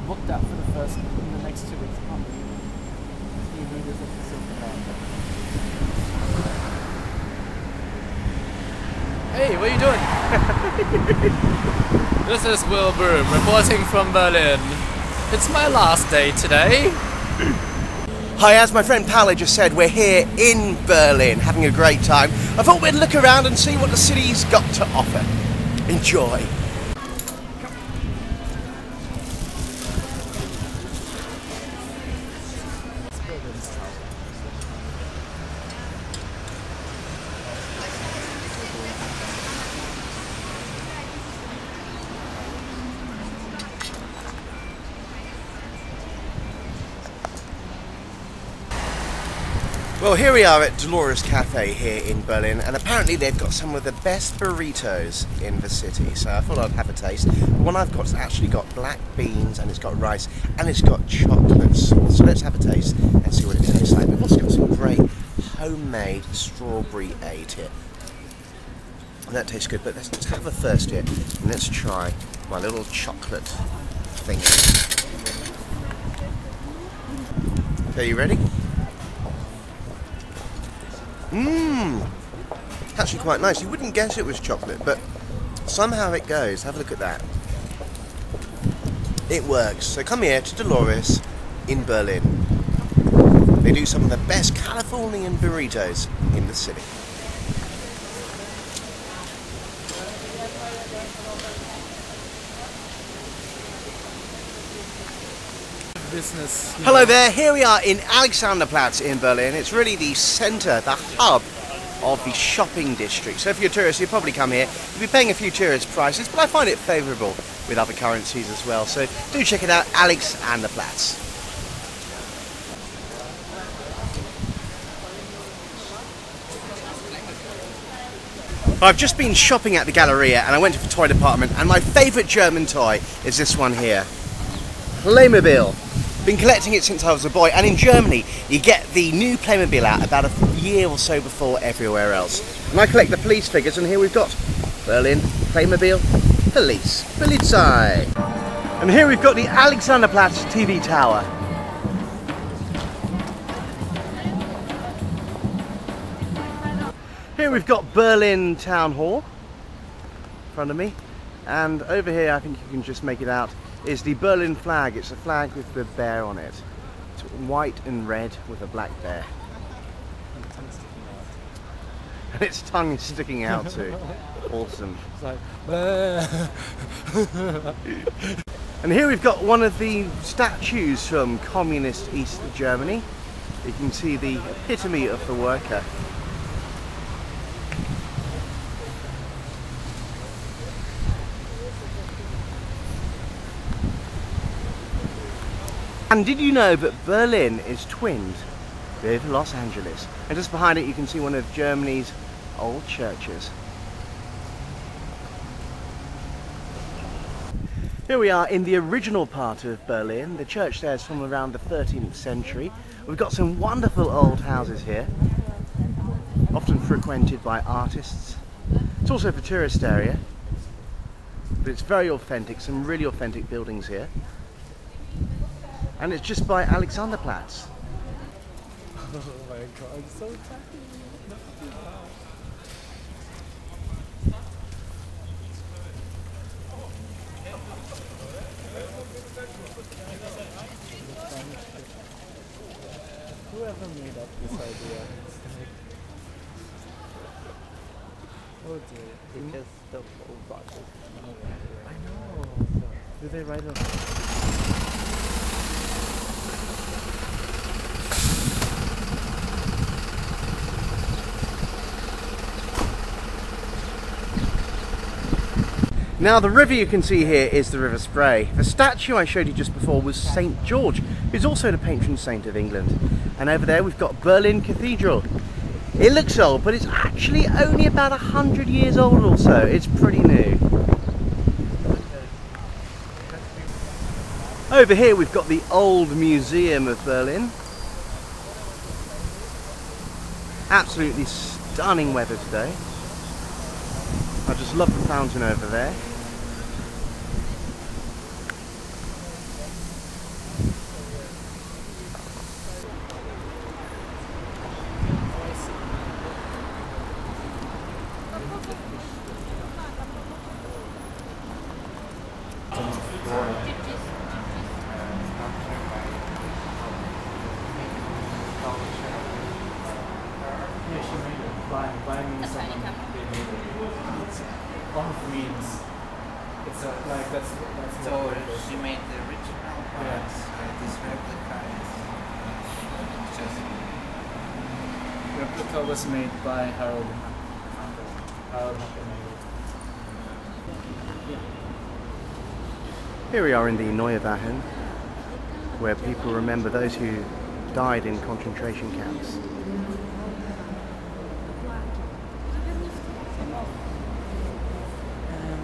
booked out for in the next 2 weeks. I can't believe it. 3 meters of the silver. Hey, what are you doing? This is Will Broom reporting from Berlin. It's my last day today. Hi, as my friend Paolo just said, we're here in Berlin having a great time. I thought we'd look around and see what the city's got to offer. Enjoy. Well, here we are at Dolores Cafe here in Berlin, and apparently they've got some of the best burritos in the city, so I thought I'd have a taste. The one I've got's actually got black beans, and it's got rice, and it's got chocolate sauce. So let's have a taste and see what it tastes like. We've also got some great homemade strawberry aid here. And that tastes good, but let's have a first here, and let's try my little chocolate thing. Okay, you ready? Actually quite nice. You wouldn't guess it was chocolate, but somehow it goes. Have a look at that. It works. So come here to Dolores in Berlin. They do some of the best Californian burritos in the city. Business. Hello there, here we are in Alexanderplatz in Berlin. It's really the centre, the hub of the shopping district. So if you're a tourist, you'll probably come here. You'll be paying a few tourist prices, but I find it favourable with other currencies as well. So do check it out, Alexanderplatz. I've just been shopping at the Galleria and I went to the toy department, and my favourite German toy is this one here. Playmobil. Been collecting it since I was a boy, and in Germany you get the new Playmobil out about a year or so before everywhere else. And I collect the police figures, and here we've got Berlin Playmobil Police. Polizei. And here we've got the Alexanderplatz TV tower. Here we've got Berlin Town Hall in front of me, and over here I think you can just make it out is the Berlin flag. It's a flag with the bear on it. It's white and red with a black bear. And its tongue is sticking out too. Awesome. It's like, and here we've got one of the statues from communist East Germany. You can see the epitome of the worker. And did you know that Berlin is twinned with Los Angeles? And just behind it you can see one of Germany's old churches. Here we are in the original part of Berlin. The church there is from around the 13th century. We've got some wonderful old houses here, often frequented by artists. It's also a tourist area, but it's very authentic, some really authentic buildings here. And it's just by Alexanderplatz. oh my god, I'm so tired. Whoever made up this idea? Oh dear, because the whole project. I know. Did they write it? Now the river you can see here is the River Spray. The statue I showed you just before was St. George, who's also the patron saint of England. And over there we've got Berlin Cathedral. It looks old, but it's actually only about 100 years old or so. It's pretty new. Over here we've got the Old Museum of Berlin. Absolutely stunning weather today. I just love the fountain over there. like that's So she made the original, but this replica is just replica was made by Harold Hacker. Here we are in the Neue Wachen, where people remember those who died in concentration camps.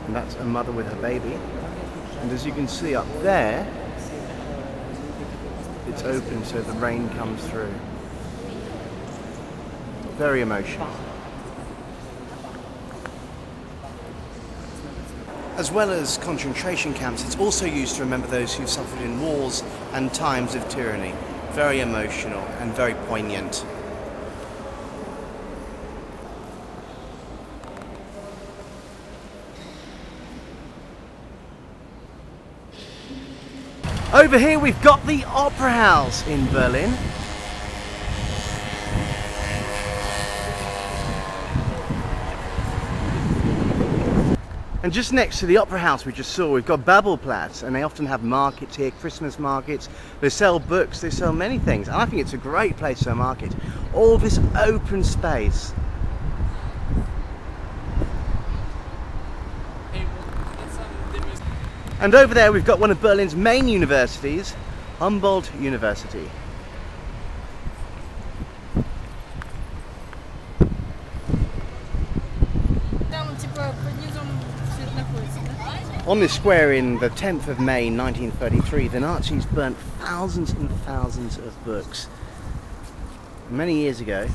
And that's a mother with her baby. And as you can see up there, it's open so the rain comes through. Very emotional. As well as concentration camps, it's also used to remember those who suffered in wars and times of tyranny. Very emotional and very poignant. Over here we've got the Opera House in Berlin. And just next to the Opera House we just saw, we've got Babelplatz, and they often have markets here, Christmas markets. They sell books, they sell many things, and I think it's a great place to market. All this open space. And over there we've got one of Berlin's main universities, Humboldt University. On this square in the 10th of May 1933, the Nazis burnt thousands and thousands of books. Many years ago,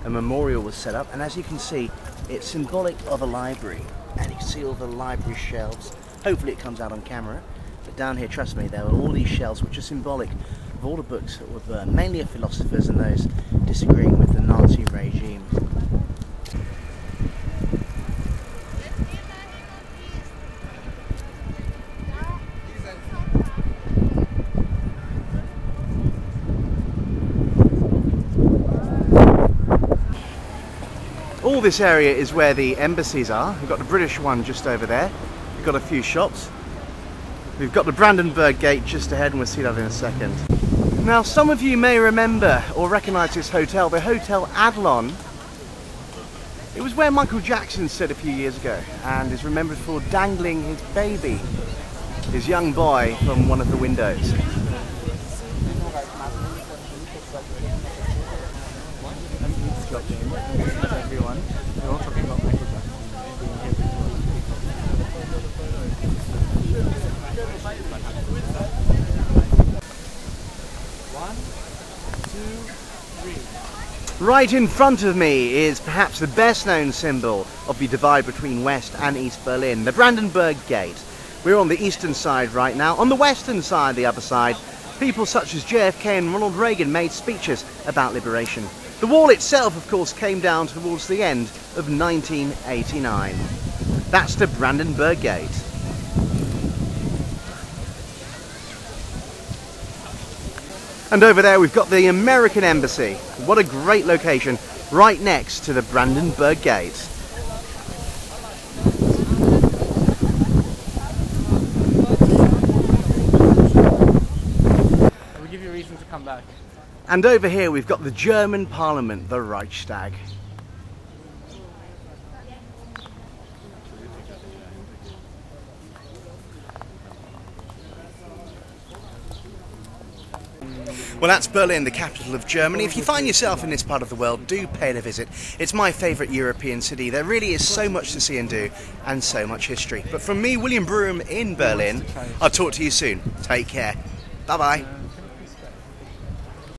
a memorial was set up, and as you can see, it's symbolic of a library. And you can see all the library shelves. Hopefully it comes out on camera. But down here, trust me, there are all these shelves which are symbolic of all the books that were burned, mainly of philosophers and those disagreeing with the Nazi regime. All this area is where the embassies are. We've got the British one just over there. We've got a few shops. We've got the Brandenberg Gate just ahead, and we'll see that in a second. Now, some of you may remember or recognise this hotel, the Hotel Adlon. It was where Michael Jackson stood a few years ago and is remembered for dangling his baby, his young boy, from one of the windows. Everyone, we're all talking about Michael Jackson. One, two, three. Right in front of me is perhaps the best known symbol of the divide between West and East Berlin, the Brandenberg Gate. We're on the eastern side right now. On the western side, the other side, people such as JFK and Ronald Reagan made speeches about liberation. The wall itself, of course, came down towards the end of 1989. That's the Brandenberg Gate. And over there we've got the American Embassy. What a great location, right next to the Brandenberg Gate. We'll give you a reason to come back. And over here we've got the German Parliament, the Reichstag. Well, that's Berlin, the capital of Germany. If you find yourself in this part of the world, do pay it a visit. It's my favourite European city. There really is so much to see and do, and so much history. But from me, William Broom in Berlin, I'll talk to you soon. Take care. Bye-bye.